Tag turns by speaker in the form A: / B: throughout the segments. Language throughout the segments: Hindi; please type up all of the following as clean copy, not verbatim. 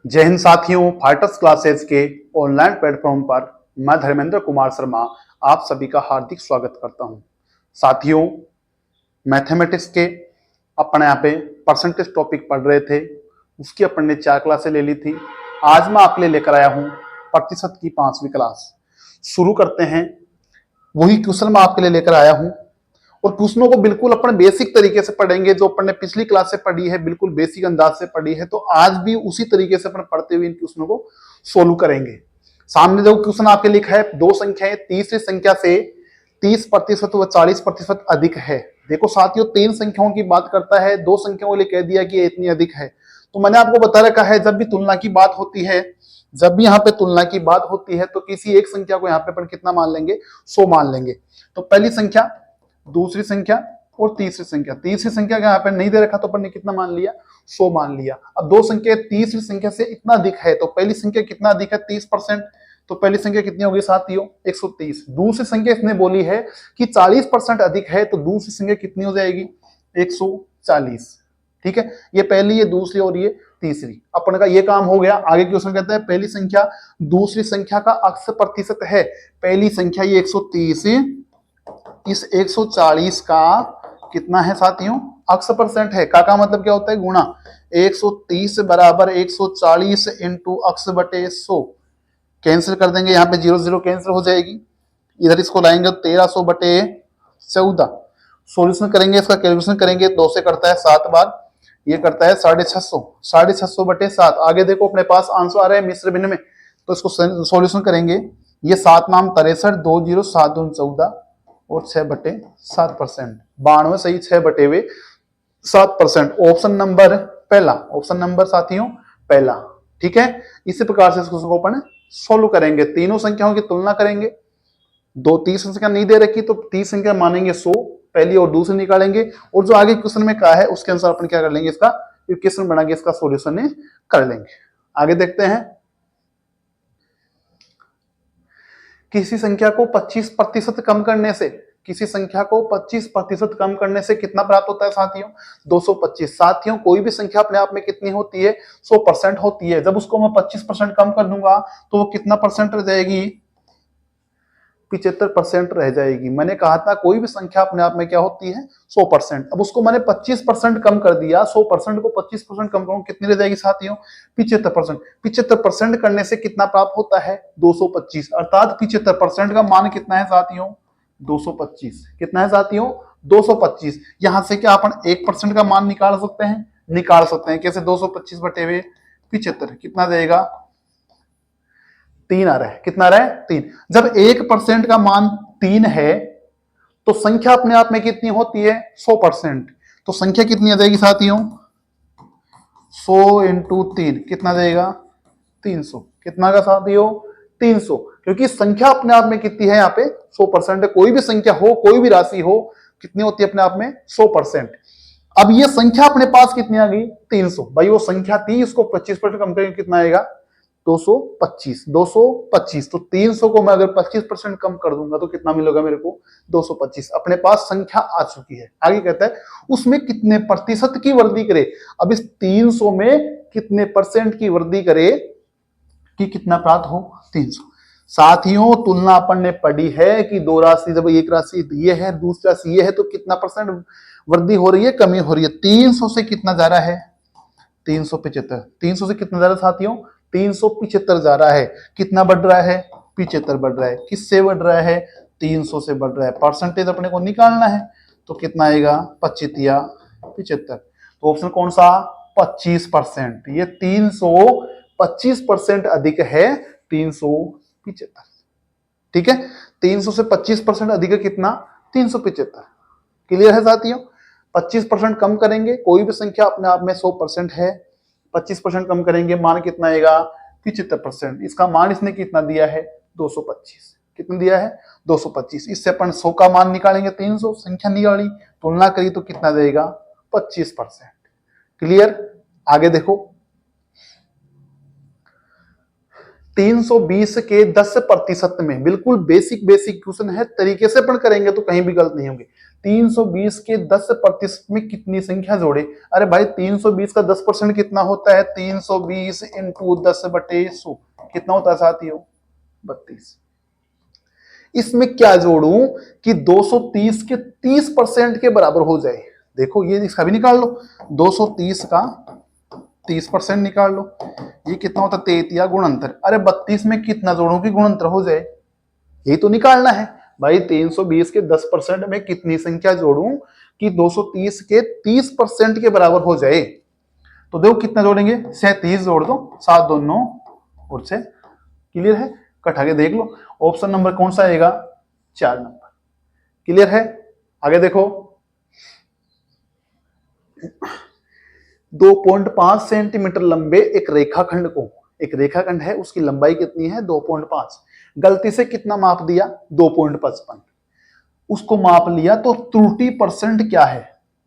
A: जय हिंद साथियों, फाइटर्स क्लासेस के ऑनलाइन प्लेटफॉर्म पर मैं धर्मेंद्र कुमार शर्मा आप सभी का हार्दिक स्वागत करता हूं। साथियों, मैथमेटिक्स के अपने यहाँ पे परसेंटेज टॉपिक पढ़ रहे थे, उसकी अपन ने 4 क्लासें ले ली थी। आज मैं आपके लिए लेकर आया हूं प्रतिशत की 5वीं क्लास। शुरू करते हैं। वही क्वेश्चन मैं आपके लिए लेकर आया हूं और क्वेश्चनों को बिल्कुल अपन बेसिक तरीके से पढ़ेंगे, जो अपन ने पिछली क्लास से पढ़ी है, बिल्कुल बेसिक अंदाज से पढ़ी है। तो आज भी उसी तरीके से अपन पढ़ते हुए इन क्वेश्चनों को सोल्व करेंगे। सामने जो क्वेश्चन आपके लिखा है, दो संख्याएं तीसरी संख्या से 30% व 40% अधिक है। देखो साथियों, 3 संख्याओं की बात करता है, 2 संख्याओं के लिए कह दिया कि ये इतनी अधिक है। तो मैंने आपको बता रखा है, जब भी तुलना की बात होती है, जब भी यहाँ पे तुलना की बात होती है, तो किसी एक संख्या को यहाँ पे अपन कितना मान लेंगे, 100 मान लेंगे। तो पहली संख्या, दूसरी संख्या और तीसरी संख्या। तीसरी संख्या का यहाँ पे नहीं दे रखा तो अपन ने कितना मान लिया, 100 मान लिया। अब दो संख्या तीसरी संख्या से इतना अधिक है, तो पहली संख्या कितना अधिक है, 30%। तो पहली संख्या कितनी होगी साथियों, 130। दूसरी संख्या इसने बोली है कि 40% अधिक है, तो दूसरी संख्या कितनी हो जाएगी, 140। ठीक है, ये पहली, ये दूसरी और ये तीसरी। अपन का ये काम हो गया। आगे क्वेश्चन कहता है, पहली संख्या दूसरी संख्या का अक्स प्रतिशत है। पहली संख्या ये 130, इस 140 का कितना है साथियों, अक्स परसेंट है। का मतलब क्या होता है, गुणा। 130 बराबर 140 इंटू अक्स बटे 100। कैंसिल कर देंगे, यहाँ पे 0 0 कैंसिल हो जाएगी। इधर इसको लाएंगे 1300 बटे 14। सोल्यूशन करेंगे, इसका कैलकुलेशन करेंगे। 2 से करता है 7 बार, ये करता है 650। 650 बटे 7। आगे देखो अपने पास आंसर आ रहा है मिश्र भिन्न में, तो इसको सोल्यूशन करेंगे। ये 7 नाम 63, 2 0 7 दूनी 14 और 6 बटे 7%। 92 सही, 6 बटे हुए 7%। ऑप्शन नंबर पहला, ऑप्शन नंबर साथियों पहला। ठीक है, इसी प्रकार से इसको अपन सोल्व करेंगे। तीनों संख्याओं की तुलना करेंगे। दो तीस संख्या नहीं दे रखी तो 30 संख्या मानेंगे 100, पहली और दूसरी निकालेंगे, और जो आगे क्वेश्चन में कहा है उसके अनुसार अपन क्या कर लेंगे, इसका इक्वेशन बना के इसका सॉल्यूशन कर लेंगे। आगे देखते हैं। किसी संख्या को 25% कम करने से, किसी संख्या को 25% कम करने से कितना प्राप्त होता है साथियों, 225। साथियों, कोई भी संख्या अपने आप में कितनी होती है, 100% होती है। जब उसको मैं 25% कम कर दूंगा तो वो कितना परसेंट रह जाएगी, 75% रह जाएगी। मैंने कहा था कोई भी संख्या अपने आप में क्या होती है, 100%। अब उसको मैंने 25% कम कर दिया, 100% को 25% कम करूं, कितनी रह जाएगी साथियों, 75%। 75% करने से कितना प्राप्त होता है, 225। अर्थात 75% का मान कितना है साथियों, 225। कितना है साथियों, 225। यहां से क्या अपन 1% का मान निकाल सकते हैं, निकाल सकते हैं। कैसे, 225 बटे हुए 75 कितना देगा, 3 आ रहा है। कितना आ रहा है, 3। जब 1% का मान 3 है तो संख्या अपने आप में कितनी होती है, 100%। तो संख्या कितनी आ जाएगी साथियों, 100 इंटू 3 कितना देगा, 300। कितना का साथियों, 300। क्योंकि संख्या अपने आप में कितनी है, यहाँ पे 100% है। कोई भी संख्या हो, कोई भी राशि हो, कितनी होती है अपने आप में, 100%। अब ये संख्या अपने पास कितनी आ गई, 300। भाई वो संख्या थी, इसको 25% कम करेंगे कितना आएगा, 225। 225। तो 300 को मैं अगर 25% कम कर दूंगा तो कितना मिलेगा मेरे को, 225। अपने पास संख्या आ चुकी है। आगे कहता है उसमें कितने प्रतिशत की वृद्धि करे। अब इस 300 में कितने परसेंट की वृद्धि करे कि कितना प्राप्त हो, 300। साथियों, तुलना अपन ने पढ़ी है कि दो राशि, जब एक राशि ये है दूसरी राशि ये है, तो कितना परसेंट वृद्धि हो रही है, कमी हो रही है। 300 से कितना जा रहा है, 375। 300 से कितना जा रहा है साथियों, 375 जा रहा है। कितना बढ़ रहा है, 75 बढ़ रहा है। किससे बढ़ रहा है, 300 से बढ़ रहा है। परसेंटेज अपने को निकालना है, तो कितना आएगा, 25 या 75। तो ऑप्शन कौन सा, 25%। ये 325% अधिक है, 375। ठीक है, 300 से 25% अधिक है कितना, 375। क्लियर है साथियों। 25% कम करेंगे, कोई भी संख्या अपने आप में 100% है, 25% कम करेंगे, मान कितना आएगा, 75%। इसका मान इसने कितना दिया है, 225। कितना दिया है, 225। इससे अपन 100 का मान निकालेंगे, 300 संख्या निकाली, तुलना करी तो कितना देगा, 25%। क्लियर। आगे देखो, 320 के 10% में, बिल्कुल बेसिक क्वेश्चन है, तरीके से अपन करेंगे तो कहीं भी गलत नहीं होंगे। 320 के 10% में कितनी संख्या जोड़े? अरे भाई 320 का 10% कितना होता है? 320 इंटू 10/100 कितना होता है साथियों? 32। इसमें क्या जोड़ूं कि 230 के 30% के बराबर हो जाए? देखो ये इसका भी निकाल लो, 230 का 30% निकाल लो, ये कितना होता है? 33 गुणंतर। अरे 32 में कितना जोड़ूं कि गुणंतर हो जाए? यही तो निकालना है भाई। 320 के 10% में कितनी संख्या जोड़ूं कि 230 के 30% के बराबर हो जाए? तो देखो कितना जोड़ेंगे, 37 जोड़ दो, 7 2 9 और 6। क्लियर है? कटा के देख लो, ऑप्शन नंबर कौन सा आएगा? 4 नंबर। क्लियर है? आगे देखो, 2.5 सेंटीमीटर लंबे एक रेखाखंड को, एक रेखाखंड है उसकी लंबाई कितनी है? 2.5। गलती से कितना माप दिया? 2.55। उसको माप लिया तो त्रुटि परसेंट क्या है?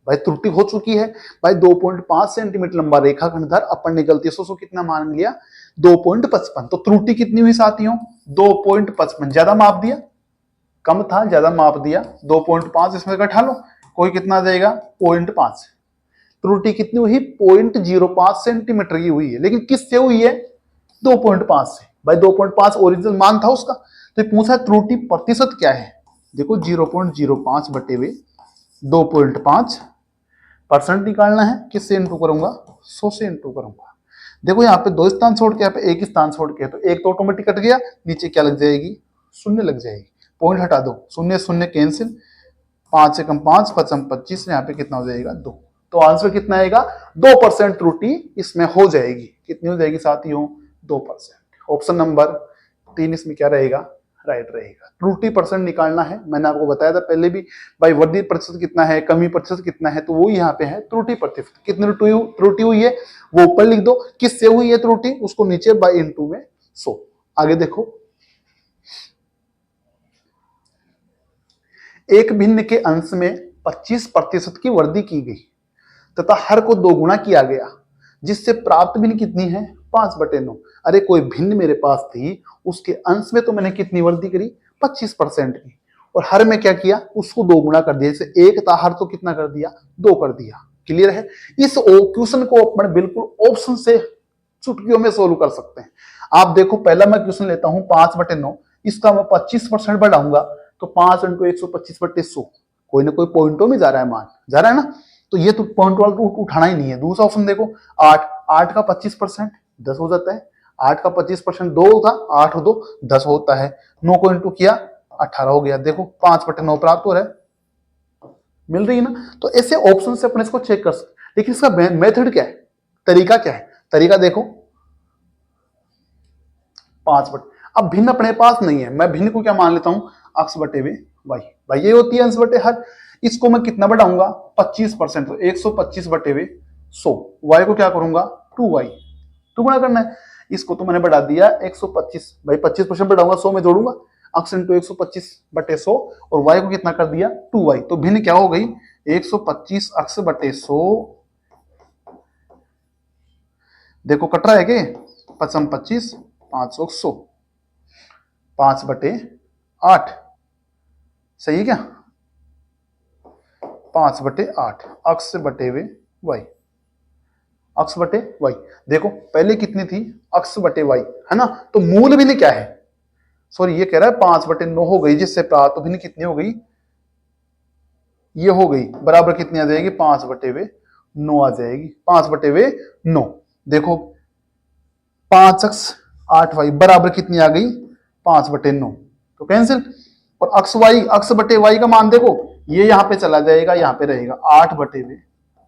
A: भाई त्रुटि हो चुकी है भाई। 2.5 सेंटीमीटर लंबा रेखाखंड था, अपन ने गलती से उसको कितना मान लिया? 2.55। तो त्रुटि कितनी हुई साथियों? 2.55। ज्यादा माप दिया, कम था, ज्यादा माप दिया। 2.5 इसमें घटा लो, कोई कितना आ जाएगा? 0.5। त्रुटि कितनी हुई? 0.05 सेंटीमीटर की हुई है, लेकिन किससे हुई है? 2.5 से। भाई 2.5 ओरिजिनल मान था उसका, तो ये पूछा त्रुटि प्रतिशत क्या है? देखो 0.05 बटे हुए 2.5% निकालना है। किससे इंटू करूंगा? 100 से इंटू करूंगा। देखो यहाँ पे 2 स्थान छोड़ के, यहाँ पे 1 स्थान छोड़ के, तो 1 तो ऑटोमेटिक कट गया, नीचे क्या लग जाएगी? शून्य लग जाएगी। पॉइंट हटा दो, शून्य शून्य कैंसिल, 5 से कम 5, 5 से 25, यहाँ पे कितना हो जाएगा? 2। तो आंसर कितना आएगा? 2% त्रुटि इसमें हो जाएगी। कितनी हो जाएगी साथियों? 2%। ऑप्शन नंबर 3 इसमें क्या रहेगा? राइट रहेगा। त्रुटि परसेंट निकालना है, मैंने आपको बताया था पहले भी भाई। वृद्धि प्रतिशत कितना है, कमी प्रतिशत कितना है, तो वो यहाँ पे है त्रुटि प्रतिशत। कितनी त्रुटि हुई है वो ऊपर लिख दो, किससे हुई है त्रुटि उसको नीचे बाई इंटू में 100। आगे देखो, एक भिन्न के अंश में 25% की वृद्धि की गई तथा हर को 2 गुना किया गया, जिससे प्राप्त भिन्न कितनी है? 5/9। अरे कोई भिन्न मेरे पास थी, उसके अंश में तो मैंने कितनी वृद्धि करी? 25% की, और हर में क्या किया? उसको 2 गुना कर दिया। जैसे एक था, हर तो कितना कर दिया? 2 कर दिया। क्लियर है? इस क्वेश्चन को अपन बिल्कुल ऑप्शन से चुटकियों में सोल्व कर सकते हैं। आप देखो, पहला मैं क्वेश्चन लेता हूं 5/9, इसका मैं 25% बढ़ाऊंगा, तो 5 इंटू 125/100, कोई ना कोई पॉइंटों में जा रहा है, मान जा रहा है ना, तो ये तो पॉइंट वाला तो उठाना ही नहीं है। दूसरा ऑप्शन देखो, 8 का 25% 10 हो जाता है। 8 का 25% 2 था, 8 2 10 होता है। 9 को इंटू किया, 18 हो गया। देखो 5/9 प्राप्त हो रहा है, मिल रही है ना। तो ऐसे ऑप्शन से अपने इसको चेक कर सकते, लेकिन इसका मेथड क्या है, तरीका क्या है? तरीका देखो, 5/, अब भिन्न अपने पास नहीं है, मैं भिन्न को क्या मान लेता हूं? अक्स बटे वे वाई। भाई ये होती है अंश बटे हर। इसको मैं कितना बढ़ाऊंगा? 25%, तो 125 बटे वे 100। वाई को क्या करूंगा? 2y, 2 गुना करना है। इसको तो मैंने बढ़ा दिया 125, भाई 25% बढ़ाऊंगा, 100 में जोड़ूंगा, अक्स इंटू 125/100, और वाई को कितना कर दिया? 2y। तो भिन्न क्या हो गई? 125 अक्स बटे 100। देखो कट रहा है कि 5 25, 500, 5/8, सही है क्या? 5/8 अक्स बटे वे वाई, अक्स बटे वाई। देखो पहले कितनी थी? अक्स बटे वाई, है ना। तो मूल भिन्न क्या है? सॉरी, ये कह रहा है 5/9 हो गई, जिससे प्राप्त भिन्न कितनी हो गई? ये हो गई बराबर कितनी आ जाएगी? 5/9 आ जाएगी। 5/9। देखो 5x 8y बराबर कितनी आ गई? 5/9। तो कैंसिल। और अक्स वाई, अक्स बटे वाई का मान देखो, ये यहां पे चला जाएगा, यहां पे रहेगा 8/9।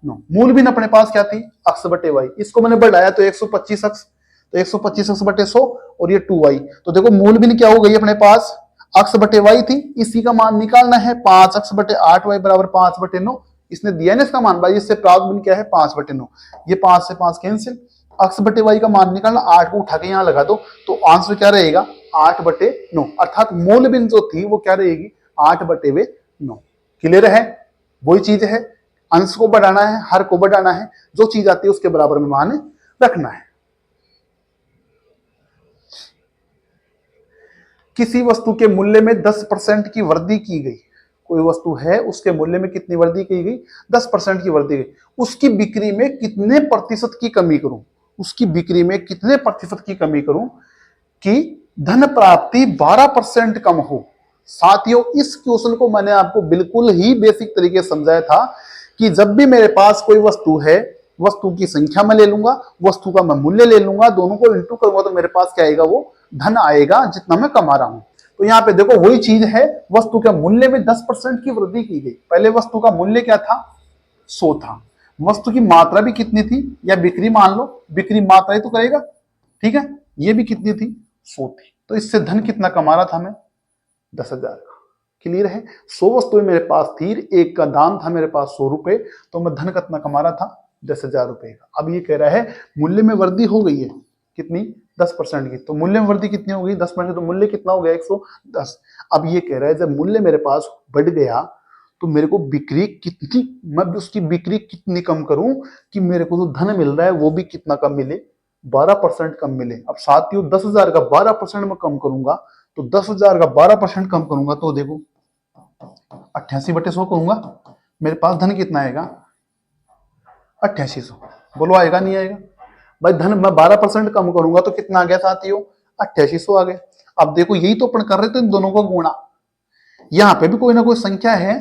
A: मूल भिन्न अपने पास क्या थी? अक्स बटे वाई। इसको मैंने बढ़ाया तो 125 अक्स, तो 125 अक्स बटे 100, और ये 2y। तो देखो मूल भिन्न क्या हो गई अपने पास? अक्स बटे वाई थी, इसी का मान निकालना है। 5x/8y बराबर 5/9। इसने दिया ना इसका मान भाई, इससे प्राप्त भिन्न क्या है? 5/9। ये 5 से 5 कैंसिल। अक्स बटे वाई का मान निकालना, 8 को उठा के यहां लगा दो, तो आंसर क्या रहेगा? 8/9। अर्थात मूल भिन्न जो थी वो क्या रहेगी? 8/9। क्लियर है? वही चीज है, अंश को बढ़ाना है, हर को बढ़ाना है, जो चीज आती है उसके बराबर में मान रखना है। किसी वस्तु के मूल्य में 10% की वृद्धि की गई, कोई वस्तु है, उसके मूल्य में कितनी वृद्धि की गई? 10% की वृद्धि गई। उसकी बिक्री में कितने प्रतिशत की कमी करूं? उसकी बिक्री में कितने प्रतिशत की कमी करूं कि धन प्राप्ति 12% कम हो? साथियों, इस क्वेश्चन को मैंने आपको बिल्कुल ही बेसिक तरीके से समझाया था कि जब भी मेरे पास कोई वस्तु है, वस्तु की संख्या में ले लूंगा, वस्तु का मैं मूल्य ले लूंगा, दोनों को इंटू करूंगा तो मेरे पास क्या आएगा? वो धन आएगा जितना मैं कमा रहा हूं। तो यहाँ पे देखो वही चीज है, वस्तु के मूल्य में 10% की वृद्धि की गई। पहले वस्तु का मूल्य क्या था? 100 था। वस्तु की मात्रा भी कितनी थी? या बिक्री मान लो, बिक्री मात्रा ही तो करेगा, ठीक है। ये भी कितनी थी? 100 थी। तो इससे धन कितना कमा रहा था मैं? 10,000 का। क्लियर है? 100 वस्तुएं मेरे पास थी, एक का दाम था मेरे पास 100 रुपए, तो मैं धन कितना कमा रहा था? 10,000 रुपए का। अब ये कह रहा है मूल्य में वृद्धि हो गई है, कितनी? 10% की। तो मूल्य में वृद्धि कितनी हो गई? 10%। तो मूल्य कितना हो गया? 110। अब ये कह रहा है जब मूल्य मेरे पास बढ़ गया तो मेरे को बिक्री कितनी, मैं उसकी बिक्री कितनी कम करूं कि मेरे को जो धन मिल रहा है वो भी कितना कम मिले? 12% कम मिले। अब साथियों 10,000 का 12% में कम करूंगा, तो 10,000 का 12% कम करूंगा तो देखो 88/100 करूंगा, मेरे पास धन कितना आएगा? 8800। बोलो आएगा नहीं आएगा? भाई धन मैं 12% कम करूंगा तो कितना आ गया साथियों? 8800 आ गया। अब देखो यही तो अपन कर रहे थे, इन दोनों को गुणा। यहां पे भी कोई ना कोई संख्या है।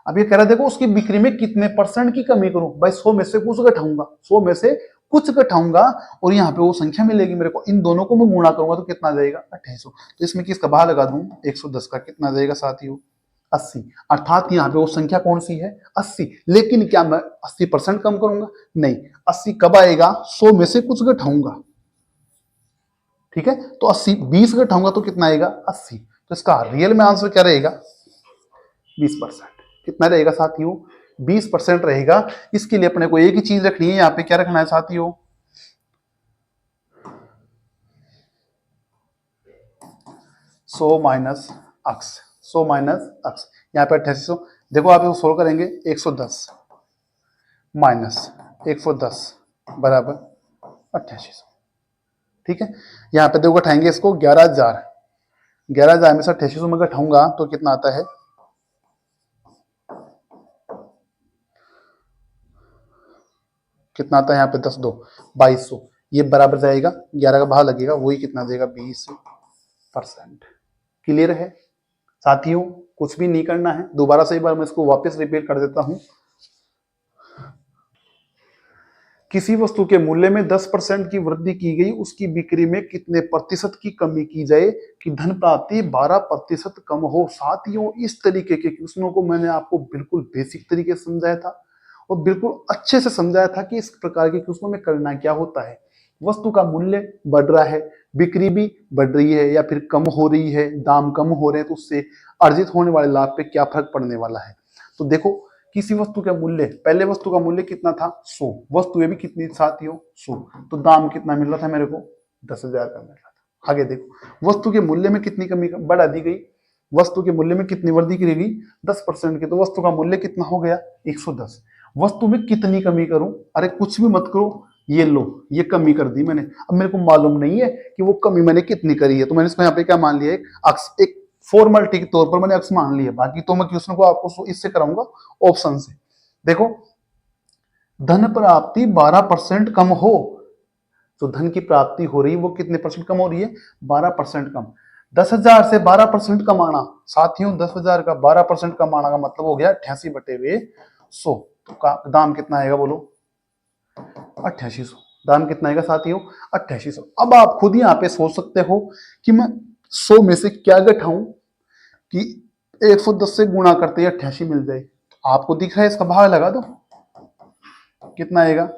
A: अब ये कह रहा देखो उसकी बिक्री में कितने परसेंट की कमी करूं? भाई 100 में से कुछ घटाऊंगा, 100 में से कुछ घटाऊंगा और यहाँ पे वो संख्या मिलेगी मेरे को। इन दोनों को मैं गुणा करूंगा तो कितना जाएगा? 2800। तो इसमें किसका भाग लगा दूं? 110 का। कितना जाएगा साथियों? 80। अर्थात यहाँ पे वो संख्या कौन सी है? 80। लेकिन क्या मैं 80% कम करूंगा? नहीं। 80 कब आएगा? 100 में से कुछ घटाऊंगा, ठीक है। तो 80 20 घटाऊंगा तो कितना आएगा? 80। तो इसका रियल में आंसर क्या रहेगा? 20%। कितना रहेगा साथियों? 20% रहेगा। इसके लिए अपने को एक ही चीज रखनी है, यहाँ पे क्या रखना है साथियों? 100 माइनस अक्स, 100 माइनस अक्स। यहाँ पे 8800। देखो आप इसको सोल्व करेंगे, 110 माइनस 110 बराबर 8800, ठीक है। यहाँ पे देखो घटाएंगे इसको 11,000, 11,000 में से 8800 में घटाऊंगा तो कितना आता है? कितना आता है यहाँ पे? 10 2 2200। ये बराबर जाएगा 11 का भाग लगेगा, वही कितना देगा? 20%। क्लियर है साथियों? कुछ भी नहीं करना है। दोबारा से एक बार मैं इसको वापस रिपीट कर देता हूं। किसी वस्तु के मूल्य में 10% की वृद्धि की गई, उसकी बिक्री में कितने प्रतिशत की कमी की जाए कि धन प्राप्ति 12% कम हो? साथियों इस तरीके के क्वेश्चनों को मैंने आपको बिल्कुल बेसिक तरीके से समझाया था और बिल्कुल अच्छे से समझाया था कि इस प्रकार के क्वेश्चनों में करना क्या होता है। वस्तु का मूल्य बढ़ रहा है, बिक्री भी बढ़ रही है या फिर कम हो रही है, दाम कम हो रहे हैं, तो उससे अर्जित होने वाले लाभ पे क्या फर्क पड़ने वाला है? तो देखो किसी वस्तु का मूल्य, पहले वस्तु का मूल्य कितना था? 100। वस्तुएं भी कितनी साथियों? 100। तो दाम कितना मिल रहा था मेरे को? 10,000 का मिल रहा था। आगे देखो वस्तु के मूल्य में कितनी कमी बढ़ा दी गई, वस्तु के मूल्य में कितनी वृद्धि की गई? 10% की। तो वस्तु का मूल्य कितना हो गया? 110। वस्तु में कितनी कमी करूं? अरे कुछ भी मत करो, ये लो, ये कमी कर दी मैंने। अब मेरे को मालूम नहीं है कि वो कमी मैंने कितनी करी है, तो मैंने इसको यहाँ पे क्या मान लिया? एक अक्स, एक फॉर्मेलिटी के तौर पर मैंने अक्स मान लिया। बाकी तो मैं क्वेश्चन को आपको इससे कराऊंगा, ऑप्शन से। देखो धन प्राप्ति 12% कम हो, तो धन की प्राप्ति हो रही है वो कितने परसेंट कम हो रही है? 12% कम। 10,000 से 12% कमाना साथियों, 10,000 का 12% कमाना का मतलब हो गया 88/100। तो दाम कितना आएगा बोलो? 8800। दाम कितना आएगा साथियों? 8800। अब आप खुद यहाँ पे सोच सकते हो कि मैं 100 में से क्या घटाऊं कि 110 से गुणा करते ही 88 मिल जाए। तो आपको दिख रहा है, इसका भाग लगा दो, कितना आएगा?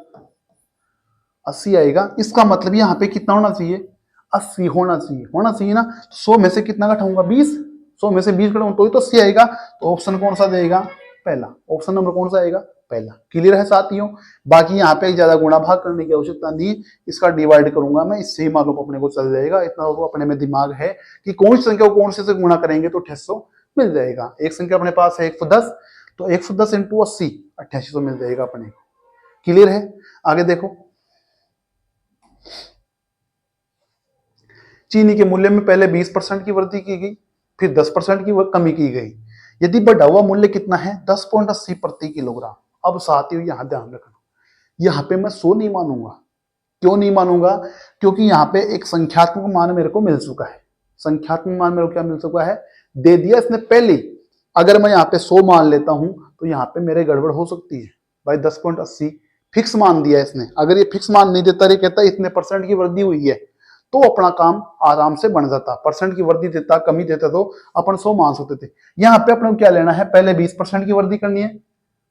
A: 80 आएगा। इसका मतलब यहाँ पे कितना होना चाहिए? 80 होना चाहिए, होना चाहिए ना। 100 में से कितना घटाऊंगा? 20। 100 में से 20 घटाऊंगा तो ही तो 80 आएगा। तो ऑप्शन कौन सा देगा? पहला। ऑप्शन नंबर कौन सा आएगा? पहला। क्लियर है साथियों? बाकी यहाँ पे ज्यादा गुणा भाग करने की आवश्यकता नहीं, इसका डिवाइड करूंगा मैं, इससे ही मालूम अपने को चल जाएगा। इतना तो अपने में दिमाग है कि कौन सी संख्या को कौन से गुणा करेंगे तो 8800 मिल जाएगा। एक संख्या अपने पास है 110, तो 110 इंटू 80 8800 मिल जाएगा अपने को। क्लियर है? आगे देखो, चीनी के मूल्य में पहले 20% की वृद्धि की गई, फिर 10% की कमी की गई। यदि बढ़ा हुआ मूल्य कितना है 10.80 प्रति किलोग्राम। अब साथियों यहाँ ध्यान रखना, यहाँ पे मैं 100 नहीं मानूंगा। क्यों नहीं मानूंगा? क्योंकि यहाँ पे एक संख्यात्मक मान मेरे को मिल चुका है। संख्यात्मक मान मेरे को क्या मिल चुका है? दे दिया इसने पहले। अगर मैं यहाँ पे 100 मान लेता हूं तो यहाँ पे मेरे गड़बड़ हो सकती है। भाई 10.80 फिक्स मान दिया इसने। अगर ये फिक्स मान नहीं देता, ये कहता इतने परसेंट की वृद्धि हुई है, तो अपना काम आराम से बन जाता। परसेंट की वृद्धि देता, कमी देता तो अपन 100 मान सकते थे। यहाँ पे अपने को क्या लेना है? पहले 20% की वृद्धि करनी है।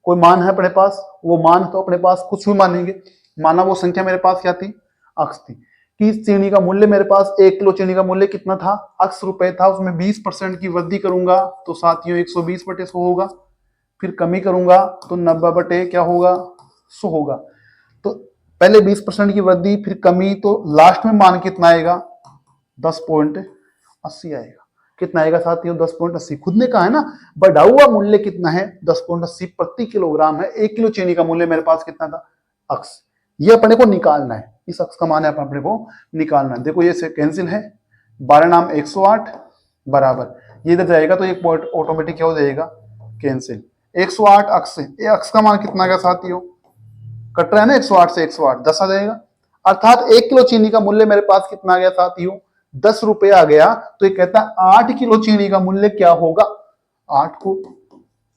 A: कोई मान है अपने पास, वो मान तो अपने पास कुछ भी मानेंगे। माना वो संख्या मेरे पास क्या थी? अक्स थी। कि चीनी का मूल्य मेरे पास 1 किलो चीनी का मूल्य कितना था? अक्स रुपए था। उसमें 20% की वृद्धि करूंगा तो साथियों 120/100 होगा। फिर कमी करूंगा तो 90 क्या होगा? 100 होगा। तो पहले 20% की वृद्धि, फिर कमी, तो लास्ट में मान कितना आएगा? 10.80 आएगा। कितना आएगा साथियों? 10.80। खुद ने कहा है ना, बढ़ा हुआ मूल्य कितना है? 10.80 प्रति किलोग्राम है। 1 किलो चीनी का मूल्य मेरे पास कितना था? अक्स। ये अपने को निकालना है। इस अक्स का मान है अपने को निकालना है। देखो ये से कैंसिल है। 12 नाम 108 बराबर, ये इधर जाएगा तो एक पॉइंट ऑटोमेटिक क्या हो जाएगा? कैंसिल। 108 अक्स से, ये अक्स का मान कितना आएगा साथियों? कट रहा है ना 108 से 108, 10 आ जाएगा। अर्थात 1 किलो चीनी का मूल्य मेरे पास कितना आ गया साथियों? 10 रुपए आ गया। तो ये कहता है 8 किलो चीनी का मूल्य क्या होगा? 8 को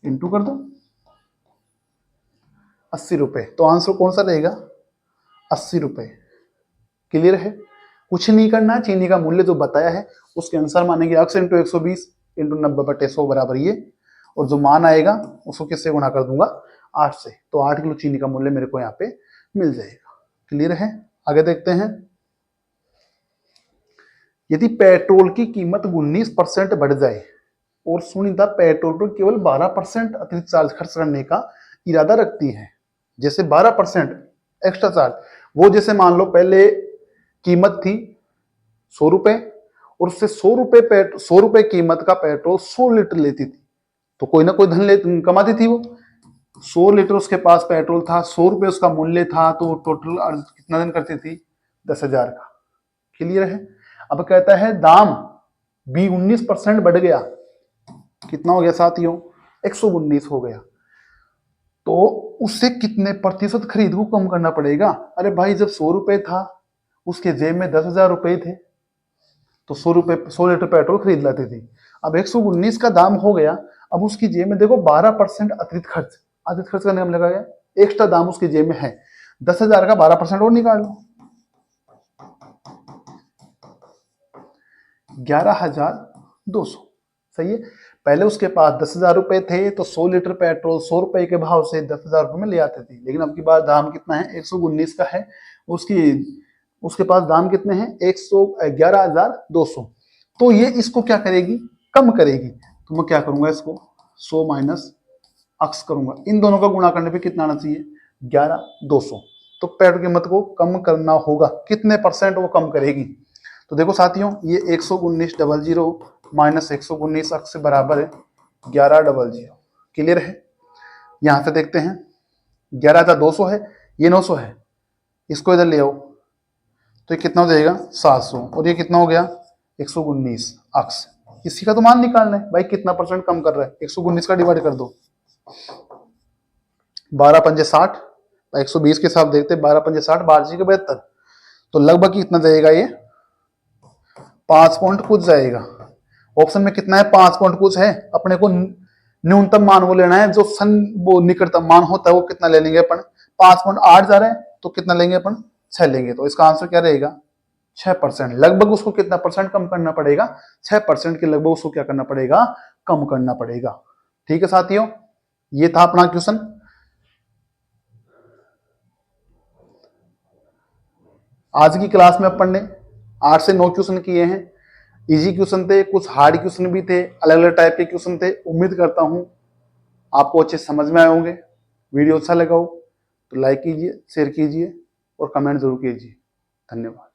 A: इंटू कर दो 80 रुपए, तो आंसर कौन सा रहेगा? 80 रुपए। क्लियर है? कुछ नहीं करना है, चीनी का मूल्य जो बताया है उसके अनुसार मानेंगे। अक्स इंटू 120 इंटू 90/100 बराबर ये, और जो मान आएगा उसको किससे गुणा कर दूंगा? 8 से। तो 8 किलो चीनी का मूल्य मेरे को यहाँ पे मिल जाएगा। क्लियर है? आगे देखते हैं। यदि पेट्रोल की कीमत 19% बढ़ जाए और सुनीता पेट्रोल पर केवल 12% अतिरिक्त चार्ज खर्च करने का इरादा रखती है, जैसे 12% एक्स्ट्रा चार्ज, वो जैसे मान लो पहले कीमत थी 100 रुपए और उससे 100 रुपए कीमत का पेट्रोल 100 लीटर लेती थी, तो कोई ना कोई धन कमाती थी वो। 100 लीटर उसके पास पेट्रोल था, 100 रुपए उसका मूल्य था, तो टोटल कितना दिन करती थी? 10,000 का। क्लियर है? अब कहता है दाम भी 19% बढ़ गया। कितना हो गया साथियों? 119 हो गया। तो उससे कितने प्रतिशत खरीद को कम करना पड़ेगा? अरे भाई जब 100 रुपए था, उसके जेब में 10,000 रुपए थे, तो 100 लीटर पेट्रोल खरीद लाती थी। अब 119 का दाम हो गया, अब उसकी जेब में देखो 12% अतिरिक्त खर्च करने में लगा गया। एक्स्ट्रा दाम उसकी जेब में है, 10,000 का 12% और निकाल लो, 11,200। सही है? पहले उसके पास 10,000 रुपए थे, तो 100 लीटर पेट्रोल 100 रुपए के भाव से 10,000 रुपए में ले आते थे। लेकिन अब की बार दाम कितना है? 119 का है। उसके पास दाम कितने हैं? 11,200। तो ये इसको क्या करेगी? कम करेगी। तो मैं क्या करूंगा? इसको 100 माइनस अक्स करूंगा। इन दोनों का गुणा करने पे कितना आना चाहिए? 11,200। तो पेट्रोल कीमत को कम करना होगा। कितने परसेंट वो कम करेगी? तो देखो साथियों, ये 119,000 माइनस 119 अक्स से बराबर है 11,000। क्लियर है? यहां से देखते हैं, 11,200 है, ये 900 है, इसको इधर ले आओ तो ये कितना हो जाएगा? 700। और ये कितना हो गया? 119 अक्स। इसी का तो मान निकालना है भाई, कितना परसेंट कम कर रहा है। 119 का डिवाइड कर दो, 12 पंजे 60, 120 के हिसाब देखते, 12 पंजे 60, 12 के 72, तो लगभग कितना जाएगा? ये 5 पॉइंट कुछ जाएगा। ऑप्शन में कितना है? 5 पॉइंट कुछ है। अपने को न्यूनतम मान वो लेना है, जो वो निकटतम मान होता है वो कितना ले लेंगे अपन? 5.8 जा रहे हैं, तो कितना लेंगे अपन? 6 लेंगे। तो इसका आंसर क्या रहेगा? 6%। लगभग उसको कितना परसेंट कम करना पड़ेगा? 6% के लगभग उसको क्या करना पड़ेगा? कम करना पड़ेगा। ठीक है साथियों, ये था अपना क्वेश्चन। आज की क्लास में अपन ने 8 से 9 क्वेश्चन किए हैं। इजी क्वेश्चन थे, कुछ हार्ड क्वेश्चन भी थे, अलग अलग टाइप के क्वेश्चन थे। उम्मीद करता हूं आपको अच्छे समझ में आए होंगे। वीडियो अच्छा लगा हो तो लाइक कीजिए, शेयर कीजिए और कमेंट जरूर कीजिए। धन्यवाद।